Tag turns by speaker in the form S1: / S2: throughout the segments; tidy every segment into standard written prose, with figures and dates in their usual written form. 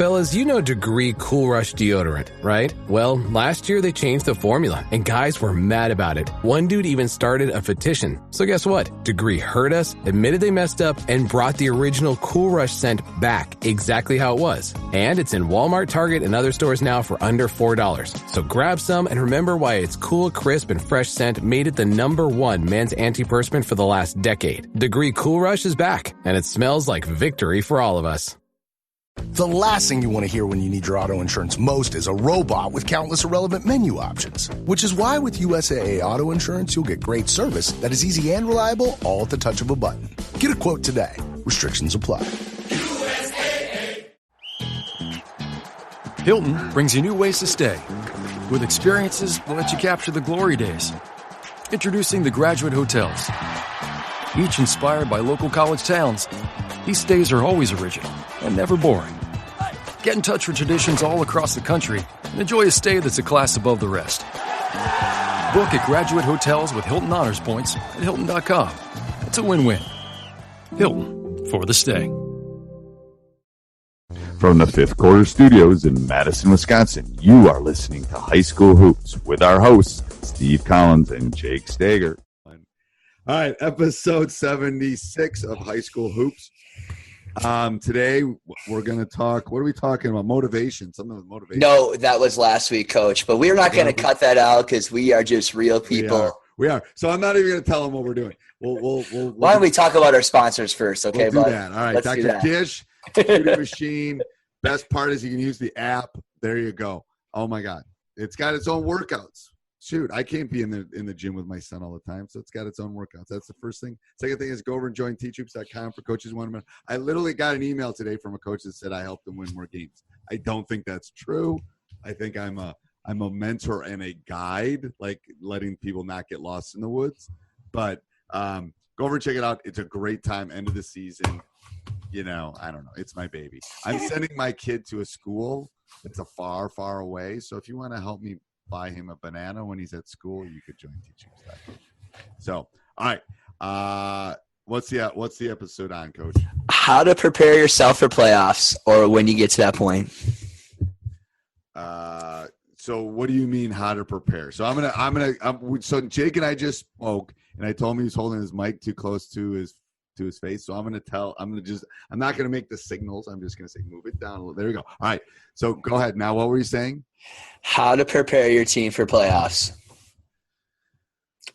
S1: Fellas, you know Degree Cool Rush deodorant, right? Well, last year they changed the formula, and guys were mad about it. One dude even started a petition. So guess what? Degree heard us, admitted they messed up, and brought the original Cool Rush scent back exactly how it was. And it's in Walmart, Target, and other stores now for under $4. So grab some and remember why its cool, crisp, and fresh scent made it the #1 men's antiperspirant for the last decade. Degree Cool Rush is back, and it smells like victory for all of us.
S2: The last thing you want to hear when you need your auto insurance most is a robot with countless irrelevant menu options. Which is why with USAA Auto Insurance, you'll get great service that is easy and reliable, all at the touch of a button. Get a quote today. Restrictions apply.
S3: USAA. Hilton brings you new ways to stay, with experiences that let you capture the glory days. Introducing the Graduate Hotels. Each inspired by local college towns, these stays are always original and never boring. Get in touch with traditions all across the country and enjoy a stay that's a class above the rest. Book at Graduate Hotels with Hilton Honors Points at Hilton.com. It's a win-win. Hilton, for the stay.
S4: From the Fifth Quarter Studios in Madison, Wisconsin, you are listening to High School Hoops with our hosts, Steve Collins and Jake Steger.
S5: All right, episode 76 of High School Hoops. Today we're going to talk. What are we talking about? Motivation. Something with motivation.
S6: No, that was last week, Coach. But we're not going to cut that out because we are just real people.
S5: We are. So I'm not even going to tell them what we're doing.
S6: Why don't we talk about our sponsors first? Okay,
S5: we'll do
S6: bud.
S5: that. All right,
S6: Let's
S5: Dr. Gish, Shooting Machine. Best part is you can use the app. There you go. Oh my God, it's got its own workouts. Shoot, I can't be in the gym with my son all the time, so it's got its own workouts. That's the first thing. Second thing is go over and join teachhoops.com for coaches 1 minute. I literally got an email today from a coach that said I helped them win more games. I don't think that's true. I think I'm a mentor and a guide, like letting people not get lost in the woods. But go over and check it out. It's a great time. End of the season. You know, I don't know. It's my baby. I'm sending my kid to a school that's a far, far away. So if you want to help me buy him a banana when he's at school, you could join teachhoops.com. So, all right. What's the episode on, Coach?
S6: How to prepare yourself for playoffs or when you get to that point.
S5: So what do you mean how to prepare? So so Jake and I just spoke and I told him he was holding his mic too close to his face. So I'm not going to make the signals. I'm just going to say, move it down a little. There we go. All right. So go ahead. Now, what were you saying?
S6: How to prepare your team for playoffs.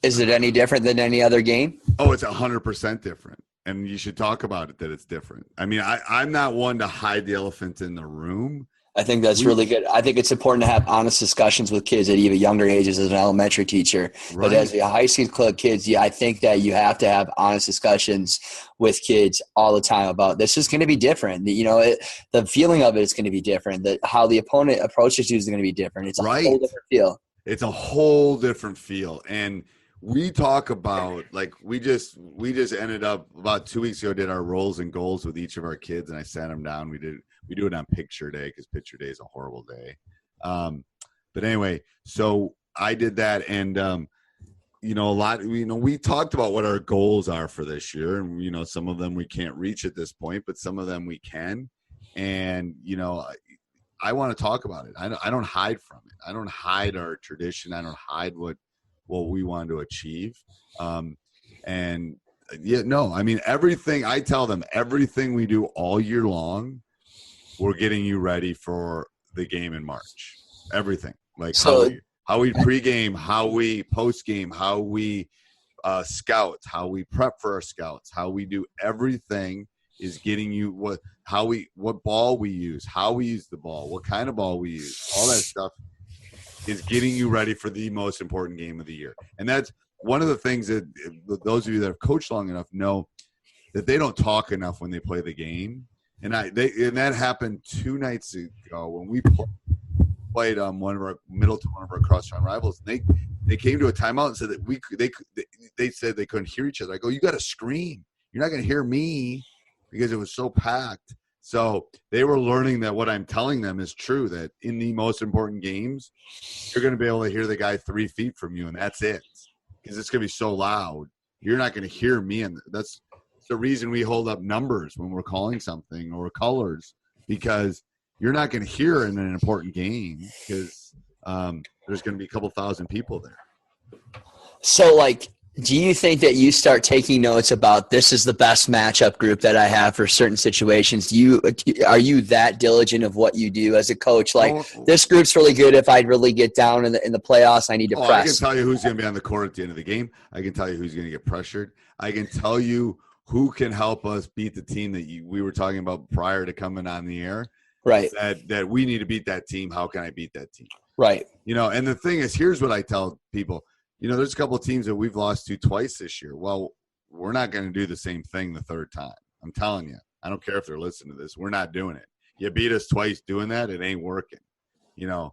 S6: Is it any different than any other game?
S5: Oh, it's 100% different. And you should talk about it, that it's different. I mean, I'm not one to hide the elephant in the room.
S6: I think that's really good. I think it's important to have honest discussions with kids at even younger ages as an elementary teacher. Right. But as a high school club kids, I think that you have to have honest discussions with kids all the time about this is going to be different. You know, the feeling of it is going to be different. How the opponent approaches you is going to be different. It's a whole different feel.
S5: It's a whole different feel. And we talk about, like, we just ended up about 2 weeks ago, did our roles and goals with each of our kids. And I sat them down. We do it on picture day because picture day is a horrible day. But anyway, so I did that. And, we talked about what our goals are for this year. And, some of them we can't reach at this point, but some of them we can. And, I want to talk about it. I don't hide from it. I don't hide our tradition. I don't hide what we want to achieve. Everything I tell them, everything we do all year long, we're getting you ready for the game in March. Everything, like how we pregame, how we postgame, how we scout, how we prep for our scouts, how we do everything is getting you what ball we use, how we use the ball, what kind of ball we use, all that stuff is getting you ready for the most important game of the year. And that's one of the things that those of you that have coached long enough know that they don't talk enough when they play the game. And that happened 2 nights ago when we played one of our cross-town rivals. And they came to a timeout and said that they said they couldn't hear each other. I go, you got to scream. You're not going to hear me because it was so packed. So they were learning that what I'm telling them is true, that in the most important games, you're going to be able to hear the guy 3 feet from you, and that's it. Because it's going to be so loud. You're not going to hear me. And that's the reason we hold up numbers when we're calling something or colors, because you're not going to hear in an important game because there's going to be a couple thousand people there.
S6: So, like, do you think that you start taking notes about this is the best matchup group that I have for certain situations? Are you that diligent of what you do as a coach? Like, this group's really good. If I really get down in the playoffs, I need to press.
S5: I can tell you who's going to be on the court at the end of the game. I can tell you who's going to get pressured. I can tell you who can help us beat the team that we were talking about prior to coming on the air.
S6: Right.
S5: That we need to beat that team. How can I beat that team?
S6: Right.
S5: And the thing is, here's what I tell people. There's a couple of teams that we've lost to twice this year. Well, we're not going to do the same thing the third time. I'm telling you. I don't care if they're listening to this. We're not doing it. You beat us twice doing that, it ain't working. The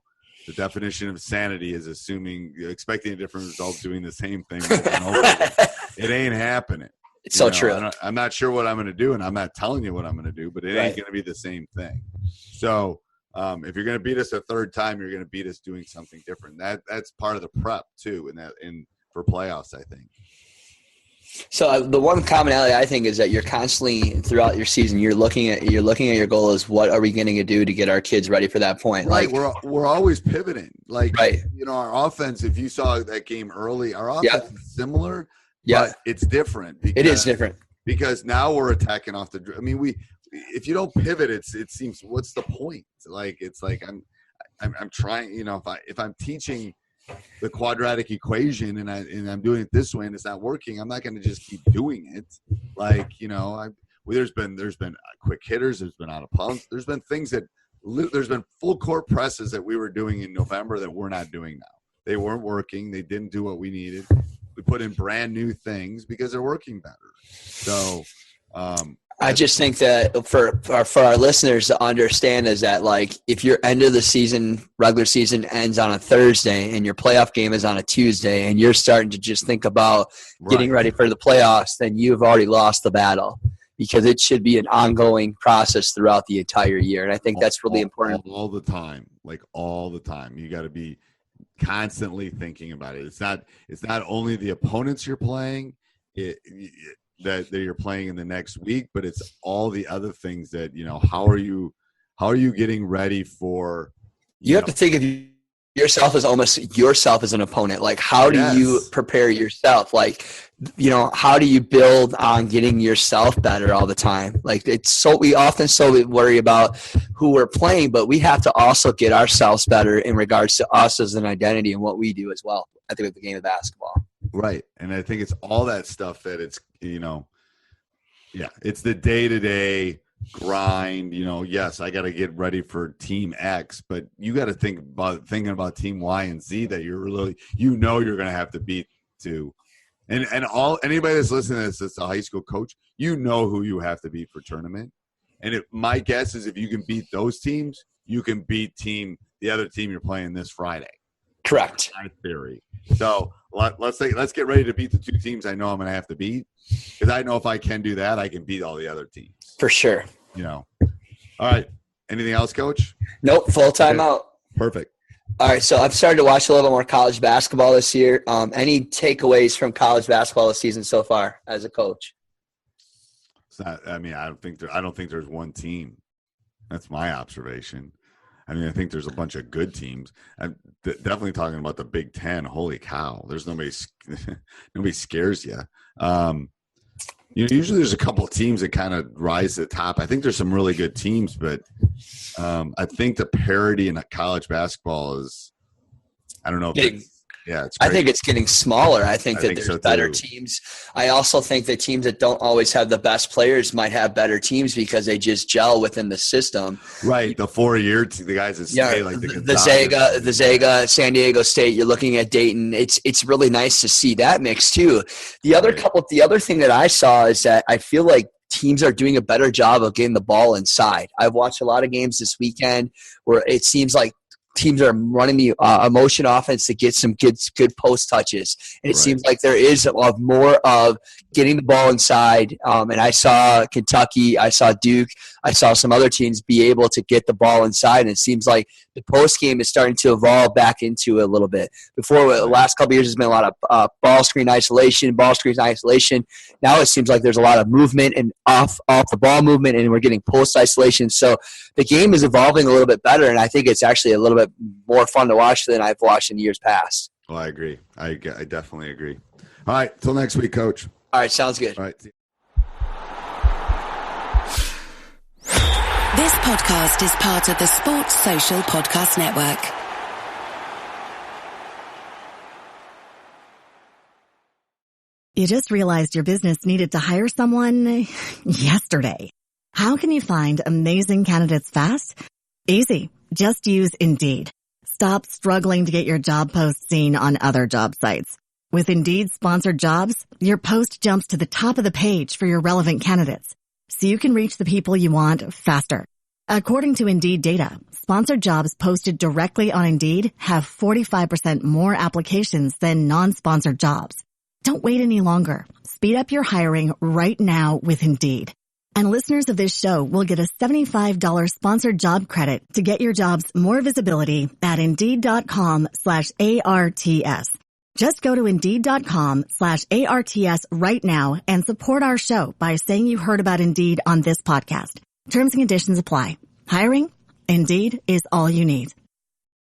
S5: definition of sanity is expecting a different result doing the same thing over and over again. It ain't happening.
S6: It's so true.
S5: I'm not sure what I'm going to do, and I'm not telling you what I'm going to do, but it ain't going to be the same thing. So if you're going to beat us a third time, you're going to beat us doing something different. That's part of the prep too, for playoffs, I think. So
S6: the one commonality I think is that you're constantly throughout your season, you're looking at your goal is what are we going to do to get our kids ready for that point?
S5: Right, we're always pivoting. Our offense. If you saw that game early, our offense is similar, but it's different.
S6: It is different
S5: because now we're attacking off the. I mean, if you don't pivot, it seems what's the point? I'm trying. If I'm teaching the quadratic equation and I'm doing it this way and it's not working, I'm not going to just keep doing it. There's been quick hitters, there's been out of pumps, there's been things there's been full court presses that we were doing in November that we're not doing now. They weren't working. They didn't do what we needed. We put in brand new things because they're working better. So,
S6: I just think that for our listeners to understand is that, like, if your end of the season, regular season ends on a Thursday and your playoff game is on a Tuesday and you're starting to just think about getting ready for the playoffs, then you've already lost the battle because it should be an ongoing process throughout the entire year. And I think that's really important.
S5: All the time, all the time. You got to be constantly thinking about it. It's not only the opponents you're playing, that you're playing in the next week, but it's all the other things that, how are you getting ready for,
S6: you have to think of yourself as almost yourself as an opponent. Like, how do you prepare yourself? Like, how do you build on getting yourself better all the time? Like, we often worry about who we're playing, but we have to also get ourselves better in regards to us as an identity and what we do as well. I think with the game of basketball.
S5: Right. And I think it's all that stuff that it's, it's the day-to-day grind. Yes, I got to get ready for team X, but you got to thinking about team Y and Z that you're really, you're going to have to beat too. And anybody that's listening to this that's a high school coach, who you have to beat for tournament. And my guess is if you can beat those teams, you can beat the other team you're playing this Friday.
S6: Correct.
S5: My theory. So let's get ready to beat the two teams I know I'm going to have to beat, because I know if I can do that, I can beat all the other teams.
S6: For sure.
S5: All right. Anything else, Coach?
S6: Nope. Full time out.
S5: Perfect.
S6: All right. So I've started to watch a little more college basketball this year. Any takeaways from college basketball this season so far as a coach?
S5: It's not. I mean, I don't think there's one team. That's my observation. I mean, I think there's a bunch of good teams. I'm definitely talking about the Big Ten. Holy cow! There's nobody scares you. Usually there's a couple of teams that kind of rise to the top. I think there's some really good teams, but I think the parity in college basketball is, I don't know. It's
S6: I think it's getting smaller. I think that there's better teams. I also think that teams that don't always have the best players might have better teams because they just gel within the system.
S5: Right. The 4-year the guys that stay like
S6: the Zaga, San Diego State, you're looking at Dayton. It's really nice to see that mix too. The other thing that I saw is that I feel like teams are doing a better job of getting the ball inside. I've watched a lot of games this weekend where it seems like teams are running the motion offense to get some good post touches. And it seems like there is more of getting the ball inside. And I saw Kentucky, I saw Duke, I saw some other teams be able to get the ball inside, and it seems like the post game is starting to evolve back into it a little bit. Before, the last couple of years, there's been a lot of ball screen isolation. Now it seems like there's a lot of movement and off the ball movement, and we're getting post isolation. So the game is evolving a little bit better, and I think it's actually a little bit more fun to watch than I've watched in years past.
S5: Well, I agree. I definitely agree. All right, till next week, Coach.
S6: All right, sounds good.
S5: All right.
S7: This podcast is part of the Sports Social Podcast Network.
S8: You just realized your business needed to hire someone yesterday. How can you find amazing candidates fast? Easy. Just use Indeed. Stop struggling to get your job post seen on other job sites. With Indeed sponsored jobs, your post jumps to the top of the page for your relevant candidates, so you can reach the people you want faster. According to Indeed data, sponsored jobs posted directly on Indeed have 45% more applications than non-sponsored jobs. Don't wait any longer. Speed up your hiring right now with Indeed. And listeners of this show will get a $75 sponsored job credit to get your jobs more visibility at Indeed.com/ARTS. Just go to Indeed.com/ARTS right now and support our show by saying you heard about Indeed on this podcast. Terms and conditions apply. Hiring? Indeed is all you need.